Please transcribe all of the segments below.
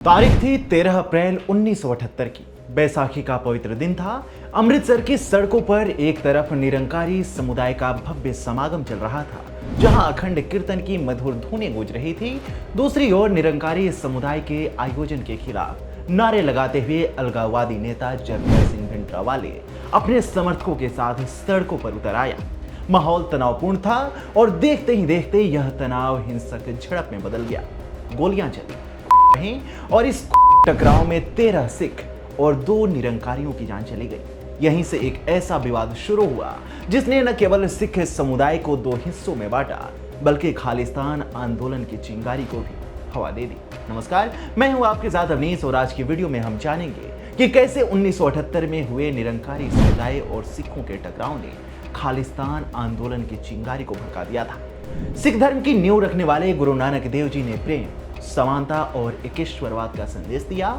तारीख थी 13 अप्रैल 1978 की। बैसाखी का पवित्र दिन था। अमृतसर की सड़कों पर एक तरफ निरंकारी समुदाय का भव्य समागम चल रहा था, जहां अखंड कीर्तन की मधुर धुनें गूंज रही थी। दूसरी ओर निरंकारी समुदाय के आयोजन के खिलाफ नारे लगाते हुए अलगाववादी नेता जरनैल सिंह भिंडरावाले अपने समर्थकों के साथ सड़कों पर उतर आया। माहौल तनावपूर्ण था और देखते ही देखते यह तनाव हिंसक झड़प में बदल गया। गोलियां चली और इस टकराव में 13 सिख और 2 निरंकारियों की जान चली गई। यहीं से एक ऐसा विवाद शुरू हुआ जिसने न केवल सिख समुदाय को 2 हिस्सों में बांटा, बल्कि खालिस्तान आंदोलन की चिंगारी को भी हवा दे दी। नमस्कार, मैं हूं आपके साथ अवनीश और आज की वीडियो में हम जानेंगे कि कैसे 1978 में हुए निरंकारी समुदाय और सिखों के टकराव ने खालिस्तान आंदोलन की चिंगारी को भड़का दिया था। सिख धर्म की नींव रखने वाले गुरु नानक देव जी ने प्रेम, समानता और एकेश्वरवाद का संदेश दिया।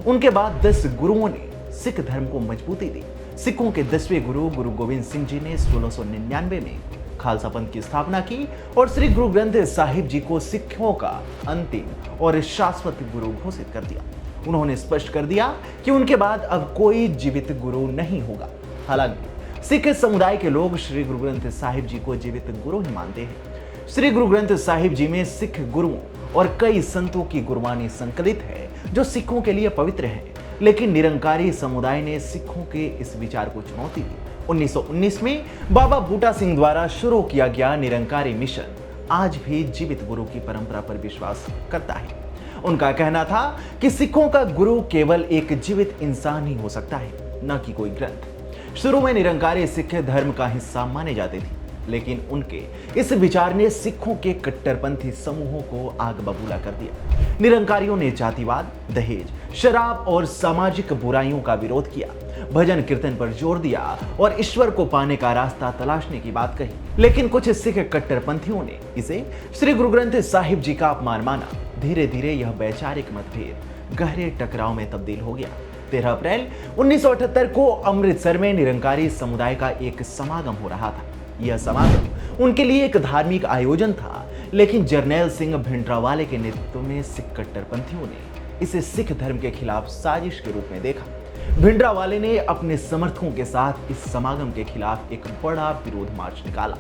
उनके बाद 10 गुरुओं ने सिख धर्म को मजबूती दी। सिखों के 10वें गुरु गुरु गोविंद सिंह जी ने 1699 में खालसा पंथ की स्थापना की और श्री गुरु ग्रंथ साहिब जी को सिखों का अंतिम और शाश्वत गुरु घोषित कर दिया। उन्होंने स्पष्ट कर दिया कि उनके बाद अब कोई जीवित गुरु नहीं होगा। हालांकि सिख समुदाय के लोग श्री गुरु ग्रंथ साहिब जी को जीवित गुरु ही मानते हैं। श्री गुरु ग्रंथ साहिब जी में सिख गुरुओं और कई संतों की गुरबानी संकलित है, जो सिखों के लिए पवित्र है। लेकिन निरंकारी समुदाय ने सिखों के इस विचार को चुनौती दी। 1919 में बाबा बूटा सिंह द्वारा शुरू किया गया निरंकारी मिशन आज भी जीवित गुरु की परंपरा पर विश्वास करता है। उनका कहना था कि सिखों का गुरु केवल एक जीवित इंसान ही हो सकता है, न कि कोई ग्रंथ। शुरू में निरंकारी सिख धर्म का हिस्सा माने जाते थे, लेकिन उनके इस विचार ने सिखों के कट्टरपंथी समूहों को आग बबूला कर दिया। निरंकारियों ने जातिवाद, दहेज, शराब और सामाजिक बुराइयों का विरोध किया, भजन कीर्तन पर जोर दिया और ईश्वर को पाने का रास्ता तलाशने की बात कही। लेकिन कुछ सिख कट्टरपंथियों ने इसे श्री गुरु ग्रंथ साहिब जी का अपमान माना। धीरे धीरे यह वैचारिक मतभेद गहरे टकराव में तब्दील हो गया। 13 अप्रैल 1978 को अमृतसर में निरंकारी समुदाय का एक समागम हो रहा था। यह समागम उनके लिए एक धार्मिक आयोजन था, लेकिन जरनैल सिंह भिंडरावाले के नेतृत्व में सिख कट्टरपंथियों ने इसे सिख धर्म के खिलाफ साजिश के रूप में देखा। भिंडरावाले ने अपने समर्थकों के साथ इस समागम के खिलाफ एक बड़ा विरोध मार्च निकाला।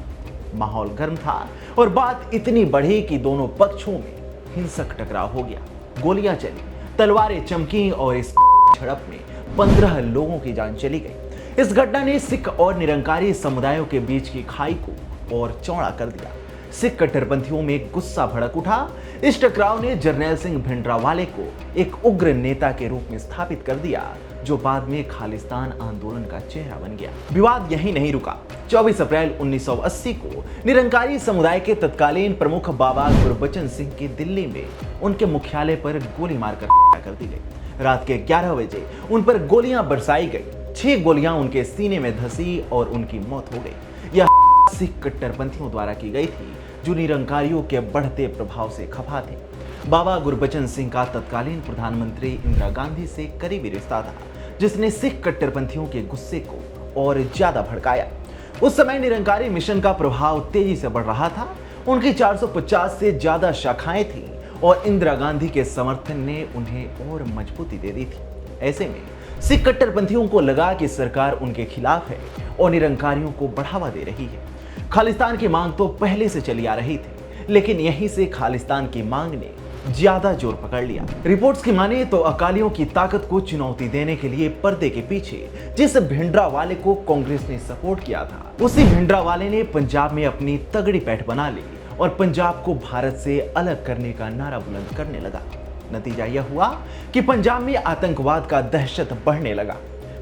माहौल गर्म था और बात इतनी बढ़ी कि दोनों पक्षों में हिंसक टकराव हो गया। गोलियां चली, तलवारें चमकी और इस झड़प में 15 लोगों की जान चली गई। इस घटना ने सिख और निरंकारी समुदायों के बीच की खाई को और चौड़ा कर दिया। सिख कट्टरपंथियों में गुस्सा भड़क उठा। इस टकराव ने जरनैल सिंह भिंडरावाले को एक उग्र नेता के रूप में स्थापित कर दिया, जो बाद में खालिस्तान आंदोलन का चेहरा बन गया। विवाद यहीं नहीं रुका। 24 अप्रैल 1980 को निरंकारी समुदाय के तत्कालीन प्रमुख बाबा गुरबचन सिंह की दिल्ली में उनके मुख्यालय पर गोली मारकर हत्या कर दी गई। रात के 11 बजे उन पर गोलियां बरसाई गई। 6 गोलियां उनके सीने में धंसी और उनकी मौत हो गई। यह सिख कट्टरपंथियों द्वारा की गई थी, जो निरंकारियों के बढ़ते प्रभाव से खफा थे। बाबा गुरबचन सिंह का तत्कालीन प्रधानमंत्री इंदिरा गांधी से करीबी रिश्ता था, जिसने सिख कट्टरपंथियों के गुस्से को और ज्यादा भड़काया। उस समय निरंकारी मिशन का प्रभाव तेजी से बढ़ रहा था। उनकी 450 से ज्यादा शाखाएं थीं और इंदिरा गांधी के समर्थन ने उन्हें और मजबूती दे दी थी। ऐसे में सिख कट्टरपंथियों को लगा कि सरकार उनके खिलाफ है और निरंकारियों को बढ़ावा दे रही है। खालिस्तान की मांग तो पहले से चली आ रही थी, लेकिन यहीं से खालिस्तान की मांग ने ज्यादा जोर पकड़ लिया। रिपोर्ट्स की माने तो अकालियों की ताकत को चुनौती देने के लिए पर्दे के पीछे जिस भिंडरावाले को कांग्रेस ने सपोर्ट किया था, उसी भिंडरावाले ने पंजाब में अपनी तगड़ी पैठ बना ली और पंजाब को भारत से अलग करने का नारा बुलंद करने लगा। नतीजा यह हुआ कि पंजाब में आतंकवाद का दहशत बढ़ने लगा।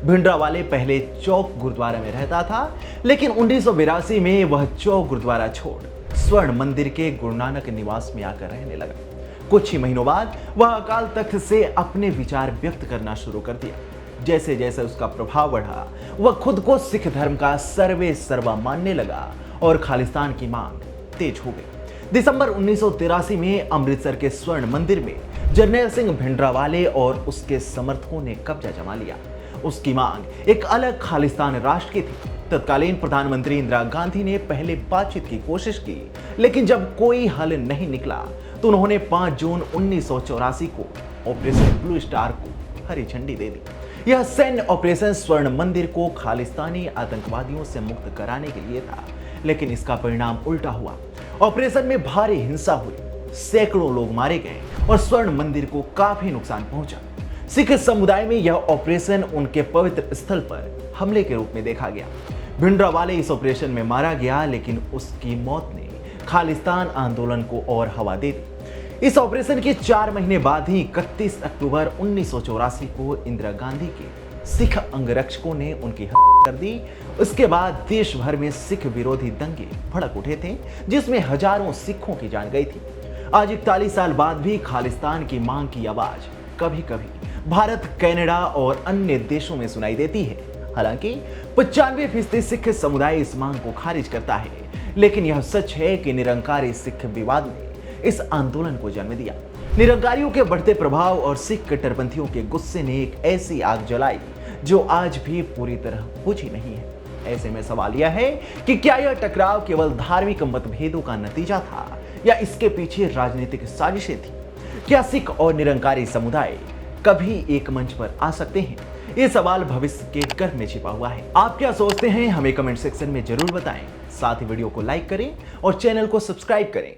भिंडरावाले पहले चौक गुरुद्वारा में रहता था, लेकिन 1982 में वह चौक गुरुद्वारा छोड़ स्वर्ण मंदिर के गुरु नानक निवास में आकर रहने लगा। कुछ ही महीनों बाद वह अकाल तख्त से अपने विचार व्यक्त करना शुरू कर दिया। जैसे जैसे उसका प्रभाव बढ़ा, वह खुद को सिख धर्म का सर्वे सर्वा मानने लगा और खालिस्तान की मांग तेज हो गई। दिसंबर 1983 में अमृतसर के स्वर्ण मंदिर में जरनैल सिंह भिंडरावाले और उसके समर्थकों ने कब्जा जमा लिया। उसकी मांग एक अलग खालिस्तान राष्ट्र की थी। तत्कालीन प्रधानमंत्री इंदिरा गांधी ने पहले बातचीत की कोशिश की, लेकिन जब कोई हल नहीं निकला तो उन्होंने 5 जून 1984 को ऑपरेशन ब्लू स्टार को हरी झंडी दे दी। यह सैन्य ऑपरेशन स्वर्ण मंदिर को खालिस्तानी आतंकवादियों से मुक्त कराने के लिए था, लेकिन इसका परिणाम उल्टा हुआ। ऑपरेशन में भारी हिंसा हुई, सैकड़ों लोग मारे गए और स्वर्ण मंदिर को काफी नुकसान पहुंचा। सिख समुदाय में यह ऑपरेशन उनके पवित्र स्थल पर हमले के रूप में देखा गया। भिंडरावाले इस ऑपरेशन में मारा गया, लेकिन उसकी मौत ने खालिस्तान आंदोलन को और हवा दे दी। इस ऑपरेशन के 4 महीने बाद ही 31 अक्टूबर 1984 को इंदिरा गांधी के सिख अंगरक्षकों ने उनकी हत्या कर दी। उसके बाद देश भर में सिख विरोधी दंगे भड़क उठे थे, जिसमें हजारों सिखों की जान गई थी। आज 41 साल बाद भी खालिस्तान की मांग की आवाज कभी कभी भारत, कनाडा और अन्य देशों में सुनाई देती है। हालांकि 95% सिख समुदाय इस मांग को खारिज करता है, लेकिन यह सच है कि निरंकारी सिख विवाद ने इस आंदोलन को जन्म दिया। निरंकारियों के बढ़ते प्रभाव और सिख कट्टरपंथियों के गुस्से ने एक ऐसी आग जलाई जो आज भी पूरी तरह बुझी नहीं है। ऐसे में सवाल यह है कि क्या यह टकराव केवल धार्मिक मतभेदों का नतीजा था या इसके पीछे राजनीतिक साजिशें थी? क्या सिख और निरंकारी समुदाय कभी एक मंच पर आ सकते हैं? ये सवाल भविष्य के गर्भ में छिपा हुआ है। आप क्या सोचते हैं, हमें कमेंट सेक्शन में जरूर बताएं। साथ ही वीडियो को लाइक करें और चैनल को सब्सक्राइब करें।